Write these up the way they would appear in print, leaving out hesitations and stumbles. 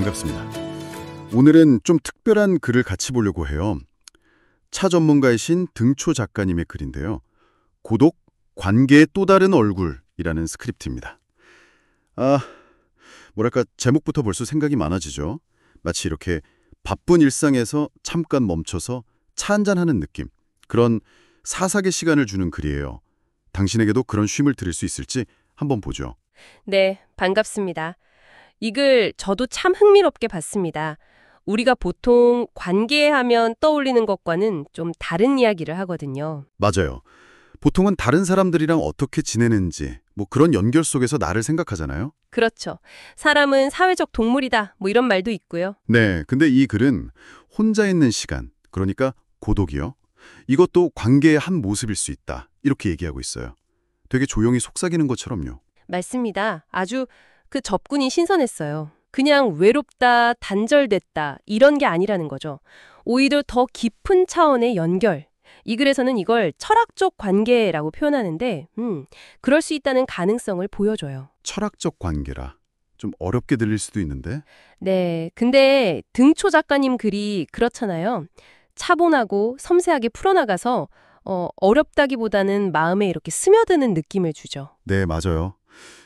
반갑습니다. 오늘은 좀 특별한 글을 같이 보려고 해요. 차 전문가이신 등초 작가님의 글인데요. 고독, 관계의 또 다른 얼굴이라는 스크립트입니다. 뭐랄까 제목부터 벌써 생각이 많아지죠. 마치 이렇게 바쁜 일상에서 잠깐 멈춰서 차 한잔하는 느낌. 그런 사삭의 시간을 주는 글이에요. 당신에게도 그런 쉼을 들을 수 있을지 한번 보죠. 네, 반갑습니다. 이 글 저도 참 흥미롭게 봤습니다. 우리가 보통 관계하면 떠올리는 것과는 좀 다른 이야기를 하거든요. 맞아요. 보통은 다른 사람들이랑 어떻게 지내는지 그런 연결 속에서 나를 생각하잖아요. 그렇죠. 사람은 사회적 동물이다. 이런 말도 있고요. 네, 근데 이 글은 혼자 있는 시간, 그러니까 고독이요. 이것도 관계의 한 모습일 수 있다. 이렇게 얘기하고 있어요. 되게 조용히 속삭이는 것처럼요. 맞습니다. 아주 그 접근이 신선했어요. 그냥 외롭다, 단절됐다 이런 게 아니라는 거죠. 오히려 더 깊은 차원의 연결. 이 글에서는 이걸 철학적 관계라고 표현하는데 그럴 수 있다는 가능성을 보여줘요. 철학적 관계라. 좀 어렵게 들릴 수도 있는데. 네, 근데 등초 작가님 글이 그렇잖아요. 차분하고 섬세하게 풀어나가서 어렵다기보다는 마음에 이렇게 스며드는 느낌을 주죠. 네, 맞아요.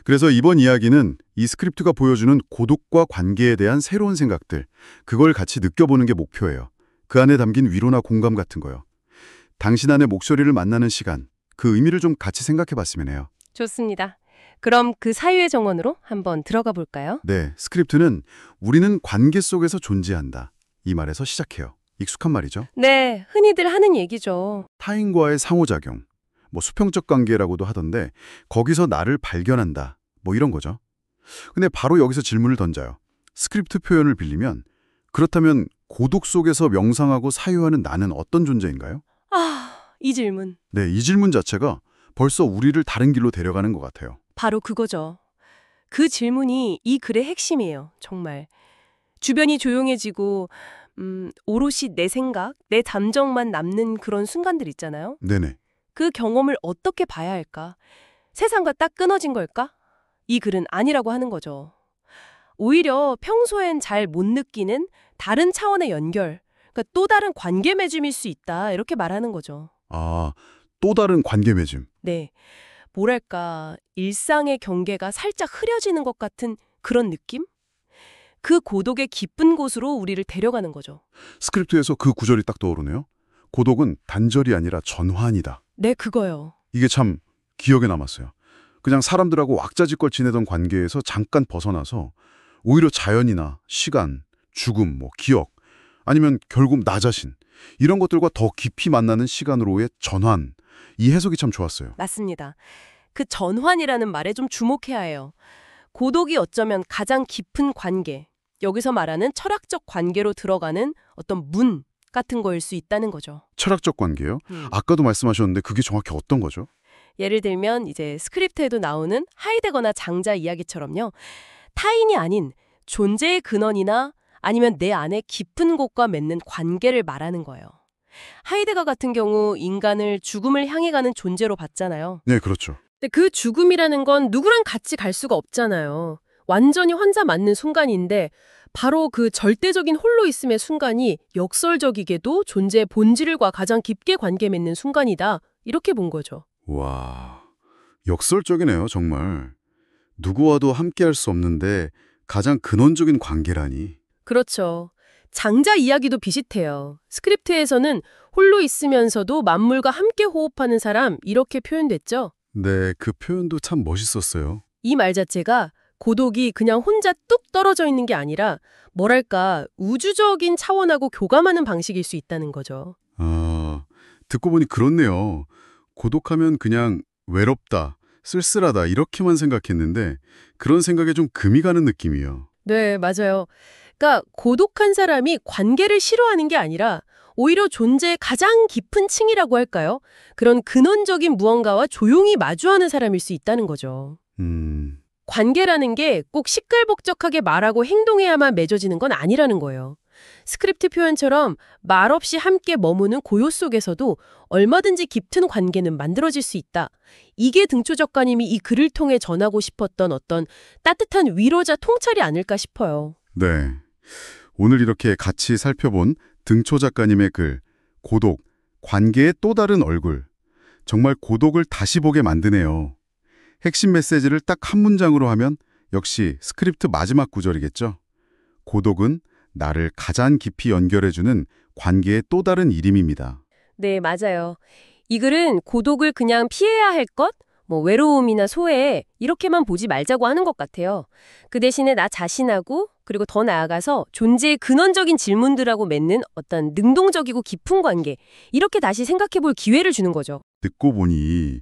그래서 이번 이야기는 이 스크립트가 보여주는 고독과 관계에 대한 새로운 생각들, 그걸 같이 느껴보는 게 목표예요. 그 안에 담긴 위로나 공감 같은 거요. 당신 안의 목소리를 만나는 시간, 그 의미를 좀 같이 생각해봤으면 해요. 좋습니다. 그럼 그 사유의 정원으로 한번 들어가 볼까요? 네, 스크립트는 우리는 관계 속에서 존재한다. 이 말에서 시작해요. 익숙한 말이죠. 네, 흔히들 하는 얘기죠. 타인과의 상호작용, 수평적 관계라고도 하던데 거기서 나를 발견한다. 이런 거죠. 근데 바로 여기서 질문을 던져요. 스크립트 표현을 빌리면 그렇다면 고독 속에서 명상하고 사유하는 나는 어떤 존재인가요? 이 질문. 네, 이 질문 자체가 벌써 우리를 다른 길로 데려가는 것 같아요. 바로 그거죠. 그 질문이 이 글의 핵심이에요. 정말. 주변이 조용해지고 오롯이 내 생각, 내 감정만 남는 그런 순간들 있잖아요. 네네. 그 경험을 어떻게 봐야 할까? 세상과 딱 끊어진 걸까? 이 글은 아니라고 하는 거죠. 오히려 평소엔 잘 못 느끼는 다른 차원의 연결, 그러니까 또 다른 관계 맺음일 수 있다. 이렇게 말하는 거죠. 또 다른 관계 맺음. 네. 뭐랄까, 일상의 경계가 살짝 흐려지는 것 같은 그런 느낌? 그 고독의 깊은 곳으로 우리를 데려가는 거죠. 스크립트에서 그 구절이 딱 떠오르네요. 고독은 단절이 아니라 전환이다. 네, 그거요. 이게 참 기억에 남았어요. 그냥 사람들하고 왁자지껄 지내던 관계에서 잠깐 벗어나서 오히려 자연이나 시간, 죽음, 기억, 아니면 결국 나 자신 이런 것들과 더 깊이 만나는 시간으로의 전환. 이 해석이 참 좋았어요. 맞습니다. 그 전환이라는 말에 좀 주목해야 해요. 고독이 어쩌면 가장 깊은 관계, 여기서 말하는 철학적 관계로 들어가는 어떤 문 같은 거일 수 있다는 거죠. 철학적 관계요? 아까도 말씀하셨는데 그게 정확히 어떤 거죠? 예를 들면 이제 스크립트에도 나오는 하이데거나 장자 이야기처럼요. 타인이 아닌 존재의 근원이나 아니면 내 안에 깊은 곳과 맺는 관계를 말하는 거예요. 하이데거 같은 경우 인간을 죽음을 향해 가는 존재로 봤잖아요. 네, 그렇죠. 근데 그 죽음이라는 건 누구랑 같이 갈 수가 없잖아요. 완전히 혼자 맞는 순간인데 바로 그 절대적인 홀로 있음의 순간이 역설적이게도 존재의 본질과 가장 깊게 관계 맺는 순간이다. 이렇게 본 거죠. 와, 역설적이네요, 정말. 누구와도 함께할 수 없는데 가장 근원적인 관계라니. 그렇죠. 장자 이야기도 비슷해요. 스크립트에서는 홀로 있으면서도 만물과 함께 호흡하는 사람 이렇게 표현됐죠. 네, 그 표현도 참 멋있었어요. 이 말 자체가 고독이 그냥 혼자 뚝 떨어져 있는 게 아니라 뭐랄까 우주적인 차원하고 교감하는 방식일 수 있다는 거죠. 듣고 보니 그렇네요. 고독하면 그냥 외롭다, 쓸쓸하다 이렇게만 생각했는데 그런 생각에 좀 금이 가는 느낌이에요. 네, 맞아요. 그러니까 고독한 사람이 관계를 싫어하는 게 아니라 오히려 존재의 가장 깊은 층이라고 할까요? 그런 근원적인 무언가와 조용히 마주하는 사람일 수 있다는 거죠. 관계라는 게 꼭 시끌벅적하게 말하고 행동해야만 맺어지는 건 아니라는 거예요. 스크립트 표현처럼 말없이 함께 머무는 고요 속에서도 얼마든지 깊은 관계는 만들어질 수 있다. 이게 등초 작가님이 이 글을 통해 전하고 싶었던 어떤 따뜻한 위로자 통찰이 아닐까 싶어요. 네, 오늘 이렇게 같이 살펴본 등초 작가님의 글, 고독, 관계의 또 다른 얼굴. 정말 고독을 다시 보게 만드네요. 핵심 메시지를 딱 한 문장으로 하면 역시 스크립트 마지막 구절이겠죠. 고독은 나를 가장 깊이 연결해주는 관계의 또 다른 이름입니다. 네, 맞아요. 이 글은 고독을 그냥 피해야 할 것? 외로움이나 소외 이렇게만 보지 말자고 하는 것 같아요. 그 대신에 나 자신하고 그리고 더 나아가서 존재의 근원적인 질문들하고 맺는 어떤 능동적이고 깊은 관계 이렇게 다시 생각해 볼 기회를 주는 거죠. 듣고 보니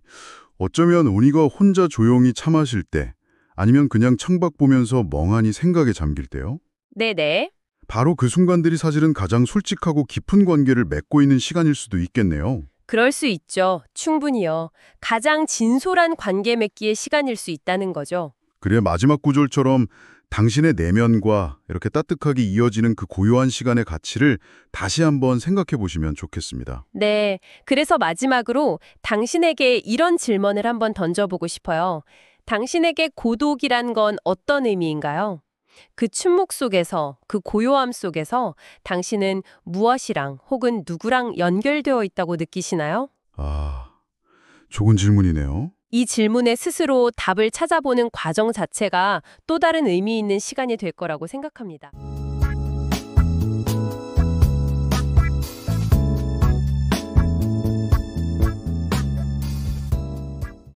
어쩌면 오니가 혼자 조용히 차 마실 때 아니면 그냥 창밖 보면서 멍하니 생각에 잠길 때요. 네네. 바로 그 순간들이 사실은 가장 솔직하고 깊은 관계를 맺고 있는 시간일 수도 있겠네요. 그럴 수 있죠. 충분히요. 가장 진솔한 관계 맺기의 시간일 수 있다는 거죠. 그래 마지막 구절처럼 당신의 내면과 이렇게 따뜻하게 이어지는 그 고요한 시간의 가치를 다시 한번 생각해 보시면 좋겠습니다. 네. 그래서 마지막으로 당신에게 이런 질문을 한번 던져보고 싶어요. 당신에게 고독이란 건 어떤 의미인가요? 그 침묵 속에서, 그 고요함 속에서 당신은 무엇이랑 혹은 누구랑 연결되어 있다고 느끼시나요? 아, 좋은 질문이네요. 이 질문에 스스로 답을 찾아보는 과정 자체가 또 다른 의미 있는 시간이 될 거라고 생각합니다.